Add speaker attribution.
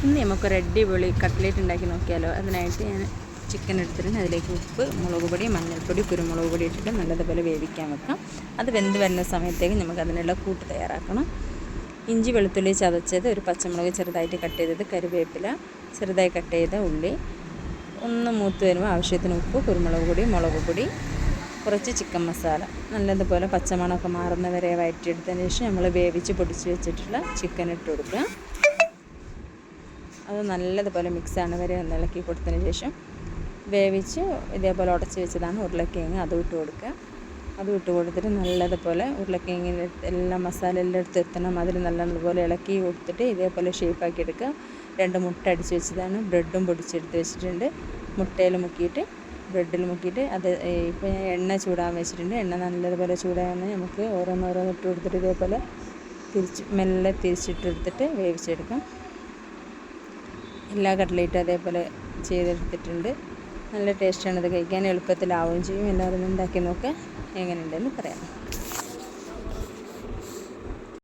Speaker 1: ഇന്ന് നമുക്കൊരു അടിപൊളി കട്ട്ലേറ്റ് ഉണ്ടാക്കി നോക്കിയാലോ. അതിനായിട്ട് ഞാൻ ചിക്കൻ എടുത്തിട്ടുണ്ട്. അതിലേക്ക് ഉപ്പ്, മുളക് പൊടി, മഞ്ഞൾപ്പൊടി, കുരുമുളക് പൊടി ഇട്ടിട്ട് നല്ലതുപോലെ വേവിക്കാൻ വെക്കാം. അത് വെന്ത് വരുന്ന സമയത്തേക്ക് നമുക്ക് അതിനുള്ള കൂട്ട് തയ്യാറാക്കണം. ഇഞ്ചി വെളുത്തുള്ളി ചതച്ചത്, ഒരു പച്ചമുളക് ചെറുതായിട്ട് കട്ട് ചെയ്തത്, കറിവേപ്പില ചെറുതായി കട്ട് ചെയ്ത ഉള്ളി, ഒന്ന് മൂത്ത് വരുമ്പോൾ ആവശ്യത്തിന് ഉപ്പ്, കുരുമുളക് പൊടി, മുളക് പൊടി, കുറച്ച് ചിക്കൻ മസാല, നല്ലതുപോലെ പച്ചമണമൊക്കെ മാറുന്നവരെ വഴറ്റിയെടുത്തതിന് ശേഷം നമ്മൾ വേവിച്ച് പൊടിച്ച് വെച്ചിട്ടുള്ള ചിക്കൻ ഇട്ട് കൊടുക്കുക. അത് നല്ലതുപോലെ മിക്സാണ് വരെ ഒന്ന് ഇളക്കി കൊടുത്തതിന് ശേഷം വേവിച്ച് ഇതേപോലെ ഉടച്ച് വെച്ചതാണ് ഉരുളക്കിഴങ്ങ്, അതും ഇട്ട് കൊടുക്കുക. അതും ഇട്ട് കൊടുത്തിട്ട് നല്ലതുപോലെ ഉരുളക്കിഴങ്ങിന് എല്ലാം മസാല എല്ലാം എടുത്ത് എത്തണം. അതിൽ നല്ലതുപോലെ ഇളക്കി കൊടുത്തിട്ട് ഇതേപോലെ ഷേപ്പാക്കി എടുക്കുക. 2 മുട്ട അടിച്ച് വെച്ചതാണ്. ബ്രെഡും പൊടിച്ചെടുത്ത് വെച്ചിട്ടുണ്ട്. മുട്ടയിൽ മുക്കിയിട്ട് ബ്രെഡിൽ മുക്കിയിട്ട് അത് ഇപ്പോൾ ഞാൻ എണ്ണ ചൂടാൻ വെച്ചിട്ടുണ്ട്. എണ്ണ നല്ലതുപോലെ ചൂടാകുന്ന നമുക്ക് ഓരോന്നോരോന്ന് ഇട്ട് കൊടുത്തിട്ട് ഇതേപോലെ മെല്ലെ തിരിച്ചിട്ടെടുത്തിട്ട് വേവിച്ചെടുക്കാം. എല്ലാ കട്ട്ലേറ്റും അതേപോലെ ചെയ്തെടുത്തിട്ടുണ്ട്. നല്ല ടേസ്റ്റാണ്. ഇത് കഴിക്കാൻ എളുപ്പത്തിലാവുകയും ചെയ്യും. എല്ലാവരും ഉണ്ടാക്കി നോക്കുക, എങ്ങനെയുണ്ടെന്ന് പറയാം.